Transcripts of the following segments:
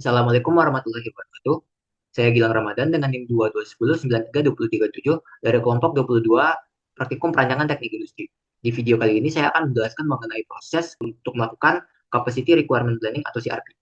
Assalamualaikum warahmatullahi wabarakatuh. Saya Gilang Ramadan dengan NIM 2210932327 dari kelompok 22 Praktikum Perancangan Teknik Industri. Di video kali ini saya akan menjelaskan mengenai proses untuk melakukan Capacity Requirement Planning atau CRP.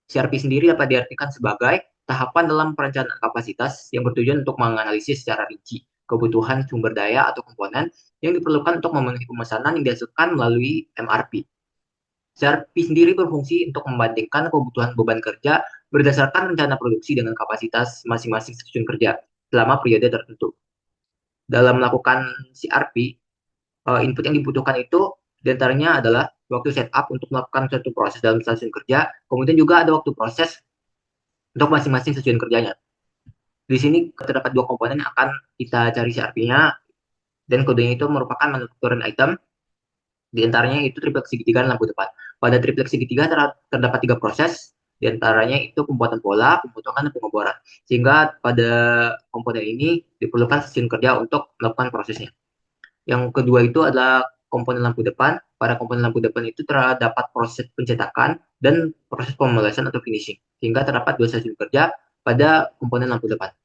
CRP sendiri dapat diartikan sebagai tahapan dalam perencanaan kapasitas yang bertujuan untuk menganalisis secara rinci kebutuhan sumber daya atau komponen yang diperlukan untuk memenuhi pemesanan yang dihasilkan melalui MRP. CRP sendiri berfungsi untuk membandingkan kebutuhan beban kerja berdasarkan rencana produksi dengan kapasitas masing-masing stasiun kerja selama periode tertentu. Dalam melakukan CRP, input yang dibutuhkan itu diantaranya adalah waktu setup untuk melakukan suatu proses dalam stasiun kerja, kemudian juga ada waktu proses untuk masing-masing stasiun kerjanya. Di sini terdapat dua komponen yang akan kita cari CRP-nya, dan kodenya itu merupakan manufacturing item. Di antaranya itu triplek segitiga dan lampu depan. Pada triplek segitiga terdapat tiga proses, di antaranya itu pembuatan pola, pemotongan, dan pengeboran. Sehingga pada komponen ini diperlukan stasiun kerja untuk melakukan prosesnya. Yang kedua itu adalah komponen lampu depan. Pada komponen lampu depan itu terdapat proses pencetakan dan proses pemelesan atau finishing. Sehingga terdapat dua stasiun kerja pada komponen lampu depan.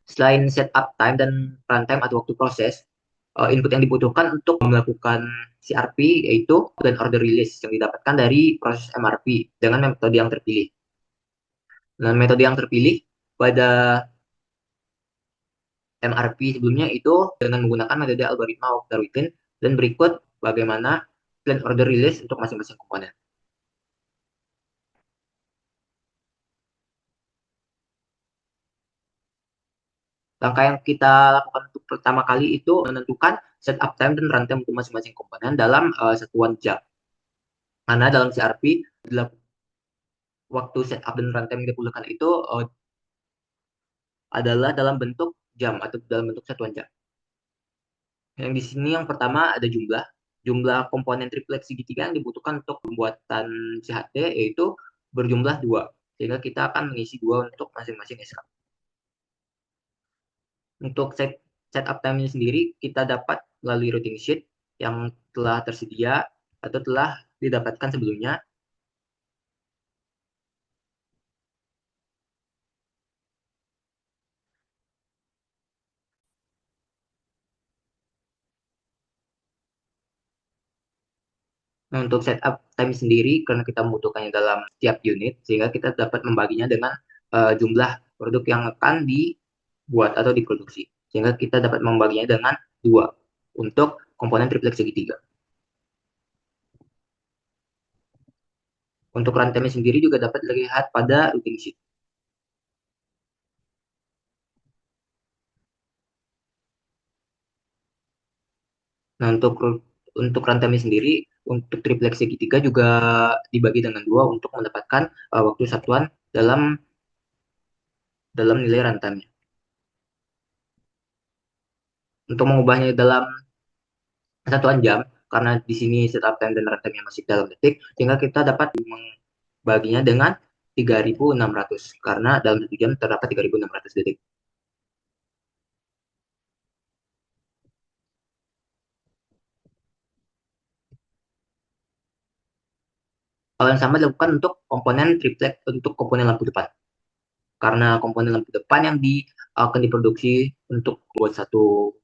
Selain setup time dan runtime atau waktu proses, input yang dibutuhkan untuk melakukan CRP yaitu plan order release yang didapatkan dari proses MRP dengan metode yang terpilih. Nah, metode yang terpilih pada MRP sebelumnya itu dengan menggunakan metode algoritma Walker-Witten, dan berikut bagaimana plan order release untuk masing-masing komponen. Langkah yang kita lakukan untuk pertama kali itu menentukan setup time dan runtime untuk masing-masing komponen dalam satuan jam. Karena dalam CRP, waktu setup dan runtime yang diperlukan itu adalah dalam bentuk jam atau dalam bentuk satuan jam. Yang di sini yang pertama ada jumlah komponen triplet segitiga yang dibutuhkan untuk pembuatan CHT yaitu berjumlah dua, sehingga kita akan mengisi dua untuk masing-masing SK. Untuk setup time sendiri kita dapat melalui routing sheet yang telah tersedia atau telah didapatkan sebelumnya. Nah, untuk setup time sendiri, karena kita membutuhkannya dalam setiap unit, sehingga kita dapat membaginya dengan jumlah produk yang akan dibuat atau diproduksi. Sehingga kita dapat membaginya dengan dua untuk komponen triplex segitiga. Untuk runtime sendiri juga dapat dilihat pada routing sheet. Nah, untuk runtime sendiri, untuk triplex segitiga juga dibagi dengan dua untuk mendapatkan waktu satuan dalam dalam nilai runtime. Untuk mengubahnya dalam satuan jam, karena di sini setup time dan runtime masih dalam detik, sehingga kita dapat membaginya dengan 3.600 karena dalam satu jam terdapat 3.600 detik. Hal yang sama dilakukan untuk komponen triplek untuk komponen lampu depan. Karena komponen lampu depan yang akan diproduksi untuk buat satu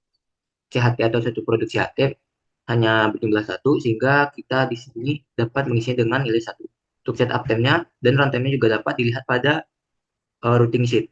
CHT atau satu produk CHT hanya berjumlah satu, sehingga kita di sini dapat mengisinya dengan nilai satu. Untuk setup time-nya dan runtime-nya juga dapat dilihat pada routing sheet.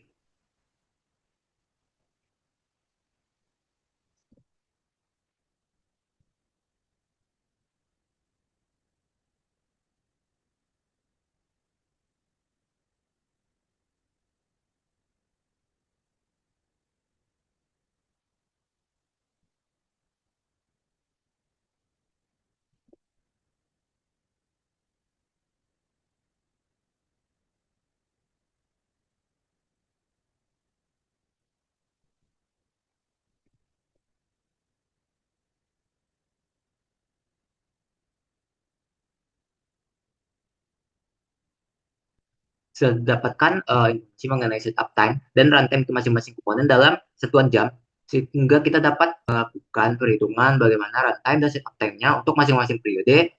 Sudah dapatkan informasi mengenai setup time dan runtime ke masing-masing komponen dalam satuan jam, sehingga kita dapat melakukan perhitungan bagaimana runtime dan setup time-nya untuk masing-masing periode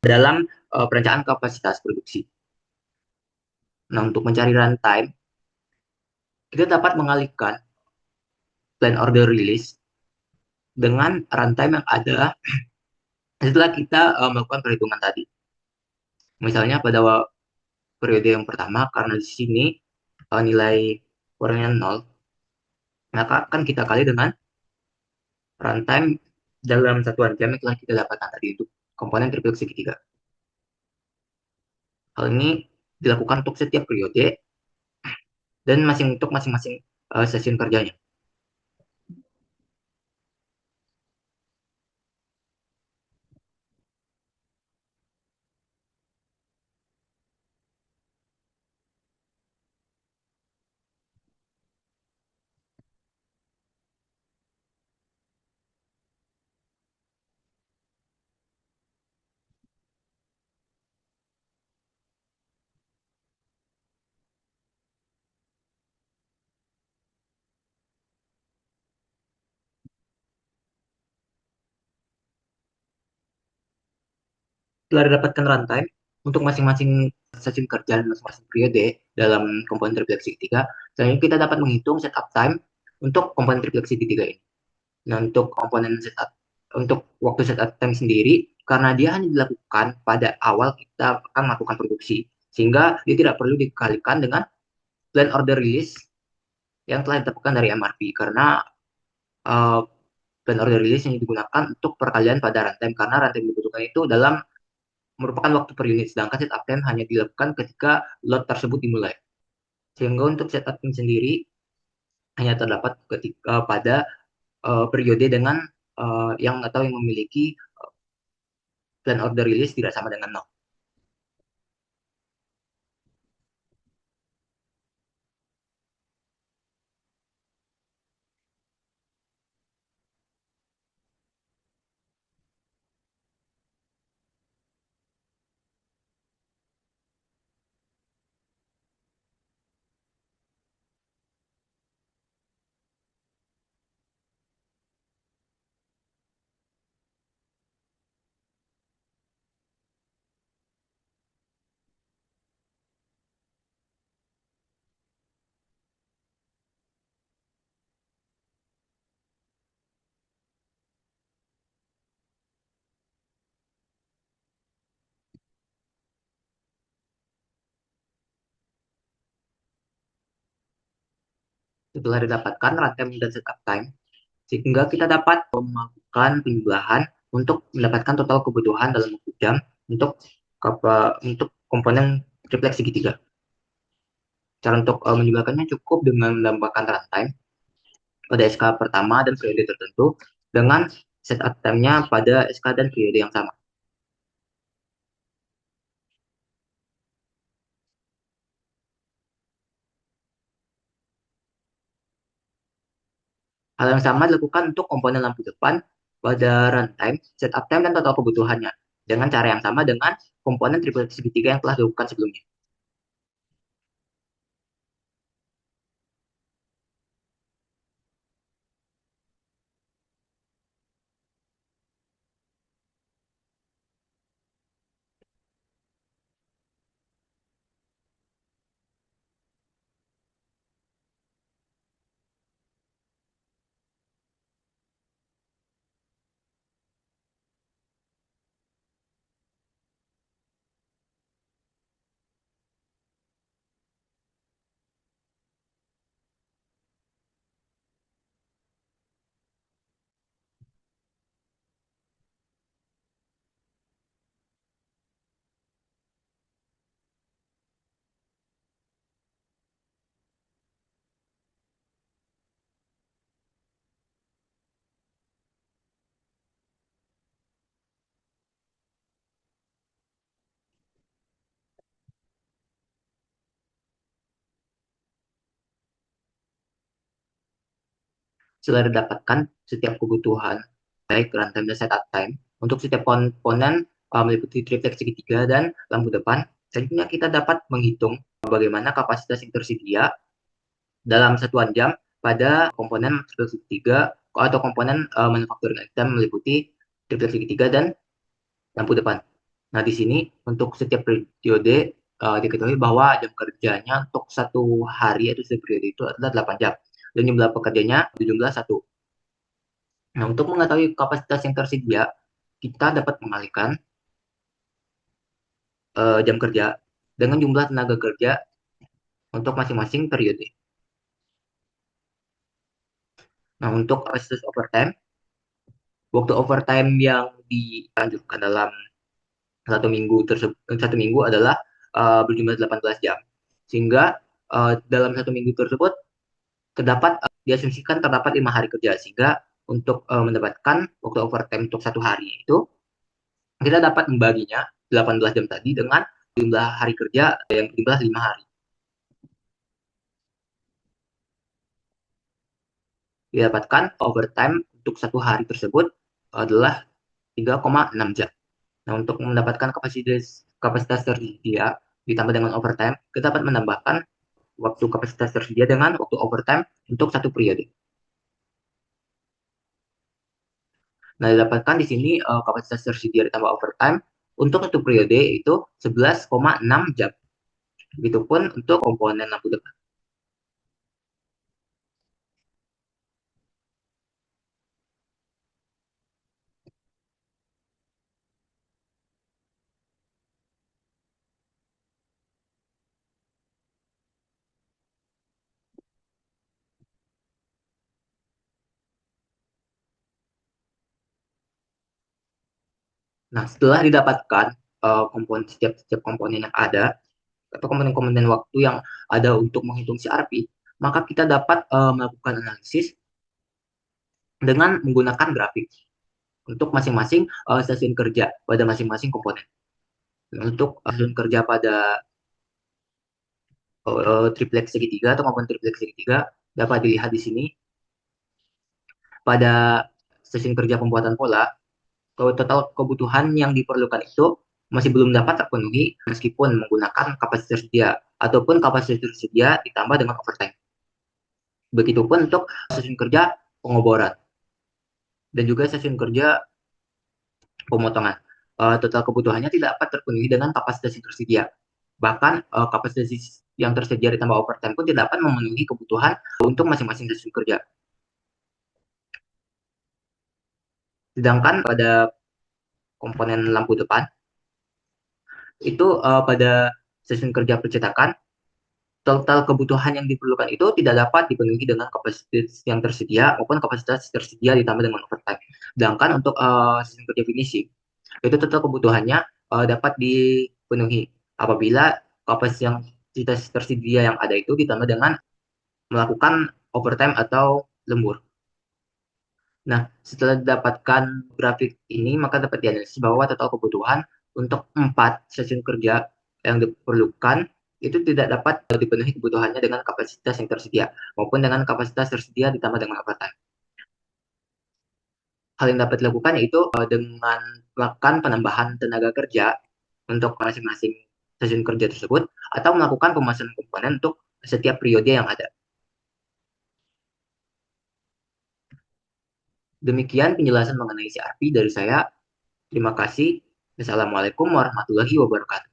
dalam perencanaan kapasitas produksi. Nah, untuk mencari runtime, kita dapat mengalihkan plan order release dengan runtime yang ada setelah kita melakukan perhitungan tadi. Misalnya pada periode yang pertama, karena di sini nilai kurangnya 0, maka akan kita kali dengan runtime dalam satuan jam yang telah kita dapatkan tadi untuk komponen triple segitiga. Hal ini dilakukan untuk setiap periode dan untuk masing-masing stasiun kerjanya. Setelah didapatkan runtime untuk masing-masing stasiun kerja dan masing-masing periode dalam komponen triple segitiga, selanjutnya kita dapat menghitung setup time untuk komponen triple segitiga ini. Nah, untuk komponen setup, untuk waktu setup time sendiri, karena dia hanya dilakukan pada awal kita akan melakukan produksi, sehingga dia tidak perlu dikalikan dengan plan order release yang telah ditetapkan dari MRP, karena uh, plan order release yang digunakan untuk perkalian pada runtime, karena runtime dibutuhkan itu dalam merupakan waktu per unit, sedangkan setup time hanya dilakukan ketika load tersebut dimulai. Sehingga untuk setup time sendiri hanya terdapat ketika pada periode dengan yang atau yang memiliki plan order release tidak sama dengan 0. Setelah didapatkan runtime dan setup time, sehingga kita dapat melakukan penjumlahan untuk mendapatkan total kebutuhan dalam waktu jam untuk untuk komponen triplek segitiga. Cara untuk menjumlahkannya cukup dengan menambahkan runtime pada SK pertama dan periode tertentu dengan setup time-nya pada SK dan periode yang sama. Hal yang sama dilakukan untuk komponen lampu depan pada runtime, setup time, dan total kebutuhannya dengan cara yang sama dengan komponen triple segitiga yang telah dilakukan sebelumnya. Setelah didapatkan setiap kebutuhan, baik runtime dan setup time, untuk setiap komponen meliputi triplek segitiga dan lampu depan, selanjutnya kita dapat menghitung bagaimana kapasitas yang tersedia dalam satuan jam pada komponen triplek segitiga atau komponen manufacturing item meliputi triplek segitiga dan lampu depan. Nah, di sini untuk setiap periode diketahui bahwa jam kerjanya untuk satu hari atau satu periode itu adalah 8 jam. Dan jumlah pekerjanya berjumlah satu. Nah, untuk mengetahui kapasitas yang tersedia, kita dapat mengalihkan jam kerja dengan jumlah tenaga kerja untuk masing-masing periode. Nah, untuk kapasitas overtime, waktu overtime yang dilanjutkan dalam satu minggu adalah berjumlah 18 jam. Sehingga dalam satu minggu tersebut diasumsikan terdapat 5 hari kerja. Sehingga untuk mendapatkan waktu overtime untuk satu hari itu kita dapat membaginya 18 jam tadi dengan jumlah hari kerja yang jumlah 5 hari. Didapatkan overtime untuk satu hari tersebut adalah 3,6 jam. Nah, untuk mendapatkan kapasitas tersedia ditambah dengan overtime, kita dapat menambahkan waktu kapasitas tersedia dengan waktu overtime untuk satu periode. Nah, didapatkan di sini kapasitas tersedia ditambah overtime untuk satu periode itu 11,6 jam. Begitupun untuk komponen lampu depan. Nah, setelah didapatkan setiap komponen yang ada atau komponen-komponen waktu yang ada untuk menghitung CRP, maka kita dapat melakukan analisis dengan menggunakan grafik untuk masing-masing stasiun kerja pada masing-masing komponen. Untuk stasiun kerja pada triplex segitiga atau komponen triplex segitiga dapat dilihat di sini pada stasiun kerja pembuatan pola, total kebutuhan yang diperlukan itu masih belum dapat terpenuhi meskipun menggunakan kapasitas tersedia ataupun kapasitas tersedia ditambah dengan overtime. Begitupun untuk stasiun kerja pengoboran dan juga stasiun kerja pemotongan. Total kebutuhannya tidak dapat terpenuhi dengan kapasitas yang tersedia. Bahkan kapasitas yang tersedia ditambah overtime pun tidak dapat memenuhi kebutuhan untuk masing-masing stasiun kerja. Sedangkan pada komponen lampu depan, itu pada stasiun kerja percetakan, total kebutuhan yang diperlukan itu tidak dapat dipenuhi dengan kapasitas yang tersedia maupun kapasitas tersedia ditambah dengan overtime. Sedangkan untuk stasiun kerja finishing, itu total kebutuhannya dapat dipenuhi apabila kapasitas tersedia yang ada itu ditambah dengan melakukan overtime atau lembur. Nah, setelah didapatkan grafik ini, maka dapat dianalisis bahwa total kebutuhan untuk 4 stasiun kerja yang diperlukan itu tidak dapat dipenuhi kebutuhannya dengan kapasitas yang tersedia maupun dengan kapasitas tersedia ditambah dengan overtime. Hal yang dapat dilakukan yaitu dengan melakukan penambahan tenaga kerja untuk masing-masing stasiun kerja tersebut atau melakukan pemasangan komponen untuk setiap periode yang ada. Demikian penjelasan mengenai CRP dari saya. Terima kasih. Assalamualaikum warahmatullahi wabarakatuh.